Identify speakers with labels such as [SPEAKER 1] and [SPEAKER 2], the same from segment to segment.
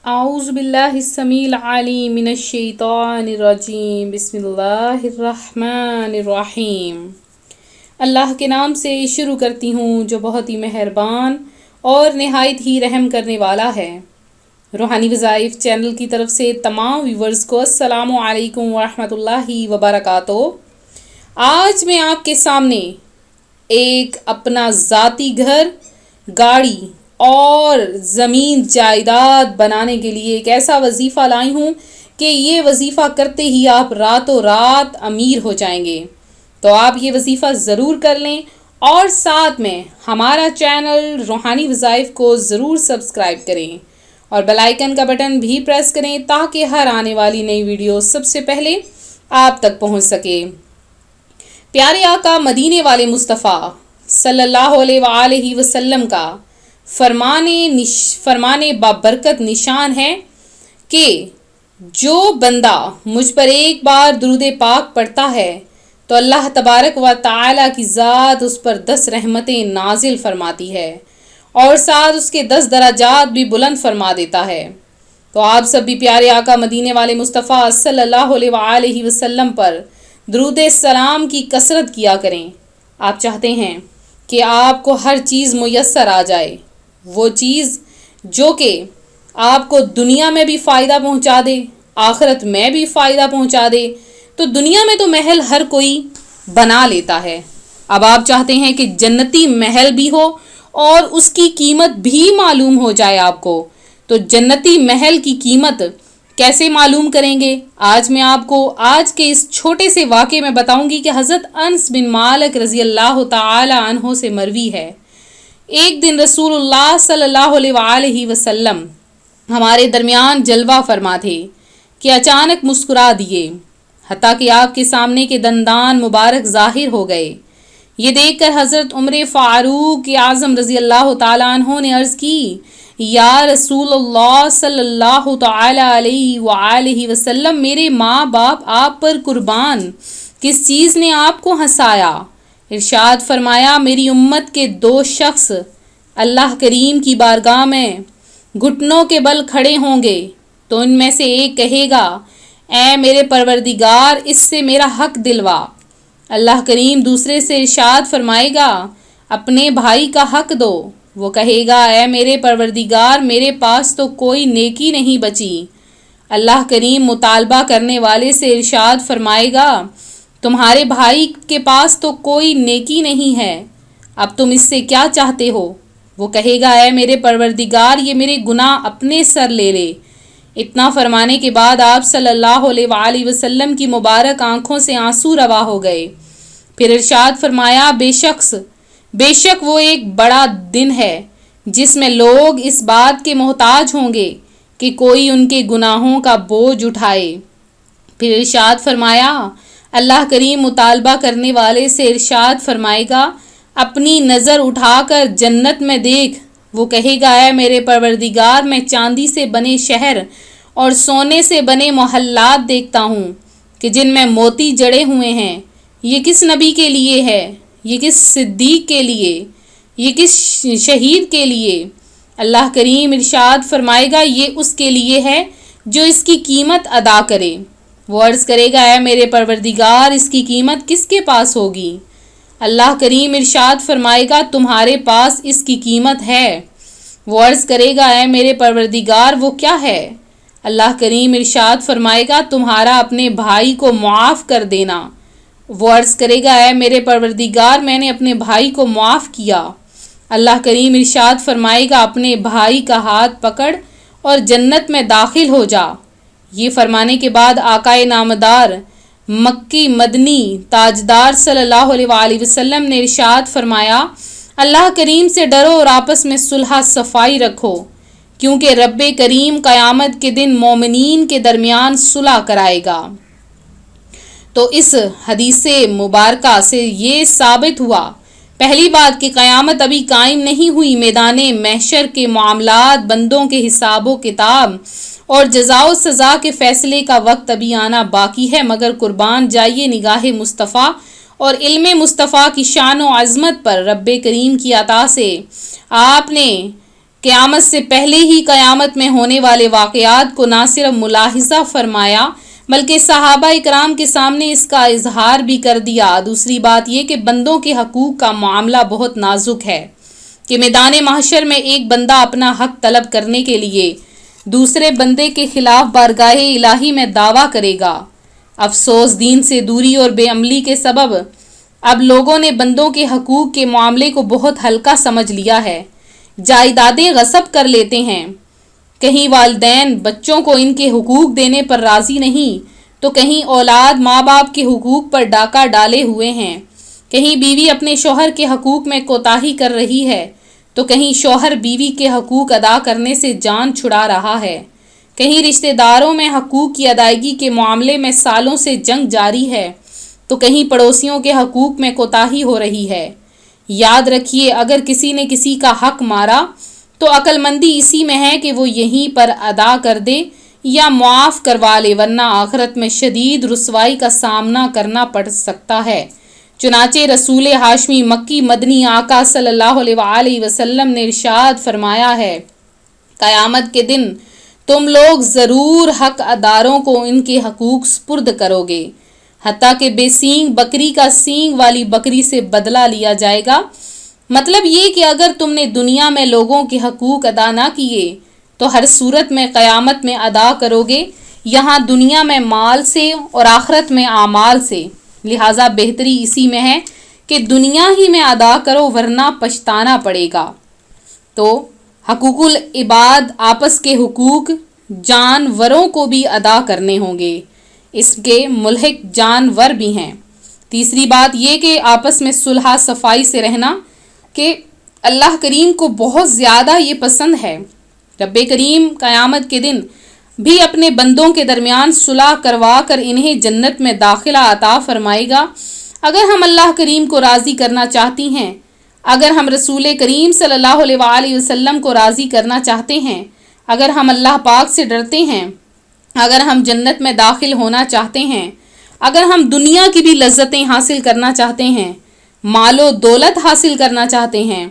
[SPEAKER 1] اعوذ باللہ السمیع العلیم من الشیطان الرجیم بسم اللہ الرحمن الرحیم۔ اللہ کے نام سے شروع کرتی ہوں جو بہت ہی مہربان اور نہایت ہی رحم کرنے والا ہے۔ روحانی وظائف چینل کی طرف سے تمام ویورز کو السلام علیکم ورحمۃ اللہ وبرکاتہ۔ آج میں آپ کے سامنے ایک اپنا ذاتی گھر، گاڑی اور زمین جائیداد بنانے کے لیے ایک ایسا وظیفہ لائی ہوں کہ یہ وظیفہ کرتے ہی آپ راتوں رات امیر ہو جائیں گے۔ تو آپ یہ وظیفہ ضرور کر لیں اور ساتھ میں ہمارا چینل روحانی وظائف کو ضرور سبسکرائب کریں اور بیل آئیکن کا بٹن بھی پریس کریں تاکہ ہر آنے والی نئی ویڈیو سب سے پہلے آپ تک پہنچ سکے۔ پیارے آقا مدینے والے مصطفیٰ صلی اللہ علیہ وآلہ وسلم کا فرمانے بابرکت نشان ہے کہ جو بندہ مجھ پر ایک بار درود پاک پڑھتا ہے تو اللہ تبارک و تعالی کی ذات اس پر 10 رحمتیں نازل فرماتی ہے اور ساتھ اس کے 10 درجات بھی بلند فرما دیتا ہے۔ تو آپ سب بھی پیارے آقا مدینے والے مصطفیٰ صلی اللہ علیہ وآلہ وسلم پر درود السلام کی کثرت کیا کریں۔ آپ چاہتے ہیں کہ آپ کو ہر چیز میسر آ جائے، وہ چیز جو کہ آپ کو دنیا میں بھی فائدہ پہنچا دے، آخرت میں بھی فائدہ پہنچا دے۔ تو دنیا میں تو محل ہر کوئی بنا لیتا ہے، اب آپ چاہتے ہیں کہ جنتی محل بھی ہو اور اس کی قیمت بھی معلوم ہو جائے آپ کو۔ تو جنتی محل کی قیمت کیسے معلوم کریں گے؟ آج میں آپ کو آج کے اس چھوٹے سے واقعے میں بتاؤں گی کہ حضرت انس بن مالک رضی اللہ تعالی عنہ سے مروی ہے، ایک دن رسول اللہ صلی اللہ علیہ وآلہ وسلم ہمارے درمیان جلوہ فرما تھے کہ اچانک مسکرا دیے، حتیٰ کہ آپ کے سامنے کے دندان مبارک ظاہر ہو گئے۔ یہ دیکھ کر حضرت عمر فاروق اعظم رضی اللہ تعالیٰ عنہ نے عرض کی، یا رسول اللہ صلی اللہ تعالی علیہ وآلہ وسلم، میرے ماں باپ آپ پر قربان، کس چیز نے آپ کو ہنسایا؟ ارشاد فرمایا، میری امت کے 2 شخص اللہ کریم کی بارگاہ میں گھٹنوں کے بل کھڑے ہوں گے تو ان میں سے ایک کہے گا، اے میرے پروردگار اس سے میرا حق دلوا۔ اللہ کریم دوسرے سے ارشاد فرمائے گا، اپنے بھائی کا حق دو۔ وہ کہے گا، اے میرے پروردگار میرے پاس تو کوئی نیکی نہیں بچی۔ اللہ کریم مطالبہ کرنے والے سے ارشاد فرمائے گا، تمہارے بھائی کے پاس تو کوئی نیکی نہیں ہے، اب تم اس سے کیا چاہتے ہو؟ وہ کہے گا، اے میرے پروردگار یہ میرے گناہ اپنے سر لے لے۔ اتنا فرمانے کے بعد آپ صلی اللہ علیہ وآلہ وسلم کی مبارک آنکھوں سے آنسو روا ہو گئے۔ پھر ارشاد فرمایا، بے شک وہ ایک بڑا دن ہے جس میں لوگ اس بات کے محتاج ہوں گے کہ کوئی ان کے گناہوں کا بوجھ اٹھائے۔ پھر ارشاد فرمایا، اللہ کریم مطالبہ کرنے والے سے ارشاد فرمائے گا، اپنی نظر اٹھا کر جنت میں دیکھ۔ وہ کہے گا، اے میرے پروردگار میں چاندی سے بنے شہر اور سونے سے بنے محلات دیکھتا ہوں کہ جن میں موتی جڑے ہوئے ہیں۔ یہ کس نبی کے لیے ہے؟ یہ کس صدیق کے لیے؟ یہ کس شہید کے لیے؟ اللہ کریم ارشاد فرمائے گا، یہ اس کے لیے ہے جو اس کی قیمت ادا کرے۔ وہ عرض کرے گا، اے میرے پروردگار اس کی قیمت کس کے پاس ہوگی؟ اللہ کریم ارشاد فرمائے گا، تمہارے پاس اس کی قیمت ہے۔ وہ عرض کرے گا، اے میرے پروردگار وہ کیا ہے؟ اللہ کریم ارشاد فرمائے گا، تمہارا اپنے بھائی کو معاف کر دینا۔ وہ عرض کرے گا، اے میرے پروردگار میں نے اپنے بھائی کو معاف کیا۔ اللہ کریم ارشاد فرمائے گا، اپنے بھائی کا ہاتھ پکڑ اور جنت میں داخل ہو جا۔ یہ فرمانے کے بعد آقائے نامدار مکی مدنی تاجدار صلی اللہ علیہ وآلہ وسلم نے ارشاد فرمایا، اللہ کریم سے ڈرو اور آپس میں صلح صفائی رکھو، کیونکہ رب کریم قیامت کے دن مومنین کے درمیان صلح کرائے گا۔ تو اس حدیث مبارکہ سے یہ ثابت ہوا، پہلی بات کہ قیامت ابھی قائم نہیں ہوئی، میدان محشر کے معاملات، بندوں کے حساب و کتاب اور جزا و سزا کے فیصلے کا وقت ابھی آنا باقی ہے، مگر قربان جائیے نگاہ مصطفیٰ اور علم مصطفیٰ کی شان و عظمت پر۔ رب کریم کی عطا سے آپ نے قیامت سے پہلے ہی قیامت میں ہونے والے واقعات کو نہ صرف ملاحظہ فرمایا بلکہ صحابہ اکرام کے سامنے اس کا اظہار بھی کر دیا۔ دوسری بات یہ کہ بندوں کے حقوق کا معاملہ بہت نازک ہے کہ میدان محشر میں ایک بندہ اپنا حق طلب کرنے کے لیے دوسرے بندے کے خلاف بارگاہ الہی میں دعویٰ کرے گا۔ افسوس، دین سے دوری اور بے عملی کے سبب اب لوگوں نے بندوں کے حقوق کے معاملے کو بہت ہلکا سمجھ لیا ہے۔ جائیدادیں غصب کر لیتے ہیں، کہیں والدین بچوں کو ان کے حقوق دینے پر راضی نہیں تو کہیں اولاد ماں باپ کے حقوق پر ڈاکہ ڈالے ہوئے ہیں، کہیں بیوی اپنے شوہر کے حقوق میں کوتاہی کر رہی ہے تو کہیں شوہر بیوی کے حقوق ادا کرنے سے جان چھڑا رہا ہے، کہیں رشتہ داروں میں حقوق کی ادائیگی کے معاملے میں سالوں سے جنگ جاری ہے تو کہیں پڑوسیوں کے حقوق میں کوتاہی ہو رہی ہے۔ یاد رکھیے، اگر کسی نے کسی کا حق مارا تو عقل مندی اسی میں ہے کہ وہ یہیں پر ادا کر دے یا معاف کروا لے، ورنہ آخرت میں شدید رسوائی کا سامنا کرنا پڑ سکتا ہے۔ چنانچہ رسول ہاشمی مکی مدنی آقا صلی اللہ علیہ وآلہ وسلم نے ارشاد فرمایا ہے، قیامت کے دن تم لوگ ضرور حق اداروں کو ان کے حقوق سپرد کرو گے، حتیٰ کہ بے سینگ بکری کا سینگ والی بکری سے بدلہ لیا جائے گا۔ مطلب یہ کہ اگر تم نے دنیا میں لوگوں کے حقوق ادا نہ کیے تو ہر صورت میں قیامت میں ادا کرو گے، یہاں دنیا میں مال سے اور آخرت میں اعمال سے۔ لہٰذا بہتری اسی میں ہے کہ دنیا ہی میں ادا کرو ورنہ پچھتانا پڑے گا۔ تو حقوق العباد، آپس کے حقوق جانوروں کو بھی ادا کرنے ہوں گے، اس کے ملحق جانور بھی ہیں۔ تیسری بات یہ کہ آپس میں صلح صفائی سے رہنا، کہ اللہ کریم کو بہت زیادہ یہ پسند ہے۔ رب کریم قیامت کے دن بھی اپنے بندوں کے درمیان صلح کروا کر انہیں جنت میں داخلہ عطا فرمائے گا۔ اگر ہم اللہ کریم کو راضی کرنا چاہتی ہیں، اگر ہم رسول کریم صلی اللہ علیہ وآلہ وسلم کو راضی کرنا چاہتے ہیں، اگر ہم اللہ پاک سے ڈرتے ہیں، اگر ہم جنت میں داخل ہونا چاہتے ہیں، اگر ہم دنیا کی بھی لذتیں حاصل کرنا چاہتے ہیں، مال و دولت حاصل کرنا چاہتے ہیں،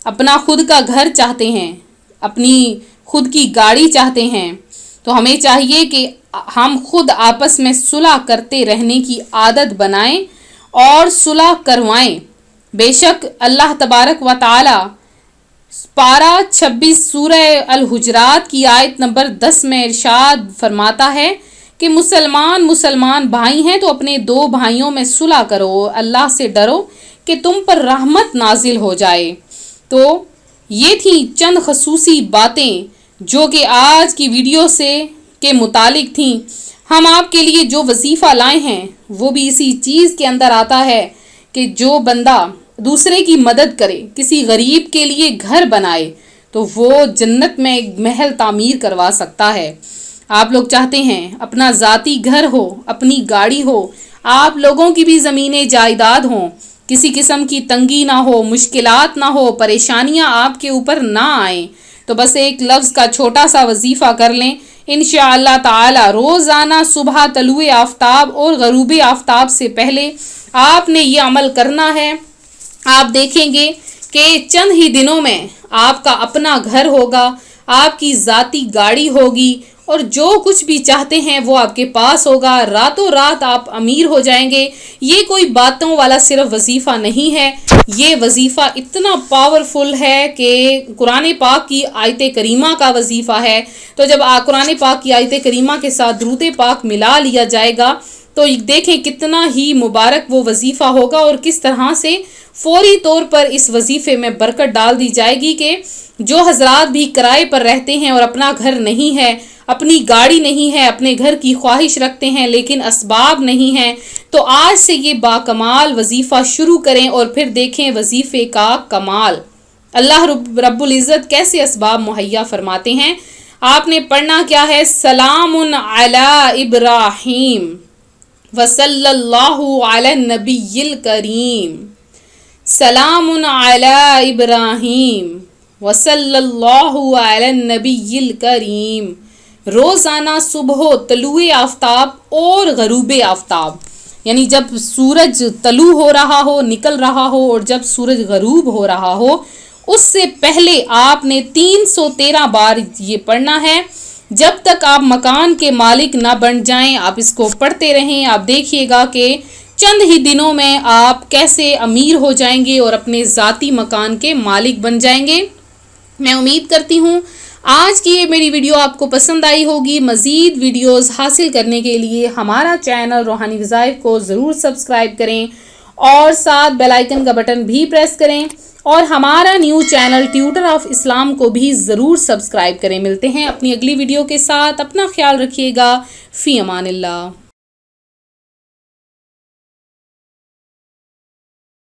[SPEAKER 1] اپنا خود کا گھر چاہتے ہیں، اپنی خود کی گاڑی چاہتے ہیں، تو ہمیں چاہیے کہ ہم خود آپس میں صلح کرتے رہنے کی عادت بنائیں اور صلح کروائیں۔ بے شک اللہ تبارک و تعالی پارہ 26 سورہ الحجرات کی آیت نمبر 10 میں ارشاد فرماتا ہے کہ مسلمان بھائی ہیں تو اپنے دو بھائیوں میں صلح کرو، اللہ سے ڈرو کہ تم پر رحمت نازل ہو جائے۔ تو یہ تھی چند خصوصی باتیں جو کہ آج کی ویڈیو سے کے متعلق تھیں۔ ہم آپ کے لیے جو وظیفہ لائے ہیں وہ بھی اسی چیز کے اندر آتا ہے کہ جو بندہ دوسرے کی مدد کرے، کسی غریب کے لیے گھر بنائے تو وہ جنت میں ایک محل تعمیر کروا سکتا ہے۔ آپ لوگ چاہتے ہیں اپنا ذاتی گھر ہو، اپنی گاڑی ہو، آپ لوگوں کی بھی زمینیں جائیداد ہوں، کسی قسم کی تنگی نہ ہو، مشکلات نہ ہو، پریشانیاں آپ کے اوپر نہ آئیں، تو بس ایک لفظ کا چھوٹا سا وظیفہ کر لیں۔ انشاءاللہ تعالی روزانہ صبح طلوع آفتاب اور غروب آفتاب سے پہلے آپ نے یہ عمل کرنا ہے۔ آپ دیکھیں گے کہ چند ہی دنوں میں آپ کا اپنا گھر ہوگا، آپ کی ذاتی گاڑی ہوگی اور جو کچھ بھی چاہتے ہیں وہ آپ کے پاس ہوگا، راتوں رات آپ امیر ہو جائیں گے۔ یہ کوئی باتوں والا صرف وظیفہ نہیں ہے، یہ وظیفہ اتنا پاورفل ہے کہ قرآن پاک کی آیت کریمہ کا وظیفہ ہے۔ تو جب قرآن پاک کی آیت کریمہ کے ساتھ درود پاک ملا لیا جائے گا تو دیکھیں کتنا ہی مبارک وہ وظیفہ ہوگا اور کس طرح سے فوری طور پر اس وظیفے میں برکت ڈال دی جائے گی کہ جو حضرات بھی کرائے پر رہتے ہیں اور اپنا گھر نہیں ہے، اپنی گاڑی نہیں ہے، اپنے گھر کی خواہش رکھتے ہیں لیکن اسباب نہیں ہیں، تو آج سے یہ باکمال وظیفہ شروع کریں اور پھر دیکھیں وظیفے کا کمال۔ اللہ رب العزت کیسے اسباب مہیا فرماتے ہیں۔ آپ نے پڑھنا کیا ہے، سلام علی ابراہیم وصلی اللہ علی النبی الکریم، سلام علی ابراہیم وصلی اللہ علی النبی الکریم۔ روزانہ صبح طلوع آفتاب اور غروب آفتاب، یعنی جب سورج طلوع ہو رہا ہو، نکل رہا ہو، اور جب سورج غروب ہو رہا ہو، اس سے پہلے آپ نے 313 بار یہ پڑھنا ہے جب تک آپ مکان کے مالک نہ بن جائیں. آپ اس کو پڑھتے رہیں. آپ دیکھیے گا کہ چند ہی دنوں میں آپ کیسے امیر ہو جائیں گے اور اپنے ذاتی مکان کے مالک بن جائیں گے. میں امید کرتی ہوں آج کی یہ میری ویڈیو آپ کو پسند آئی ہوگی. مزید ویڈیوز حاصل کرنے کے لیے ہمارا چینل روحانی وظائف کو ضرور سبسکرائب کریں اور ساتھ بیل آئیکن کا بٹن بھی پریس کریں اور ہمارا نیو چینل ٹیوٹر آف اسلام کو بھی ضرور سبسکرائب کریں. ملتے ہیں اپنی اگلی ویڈیو کے ساتھ. اپنا خیال رکھیے گا. فی امان اللہ.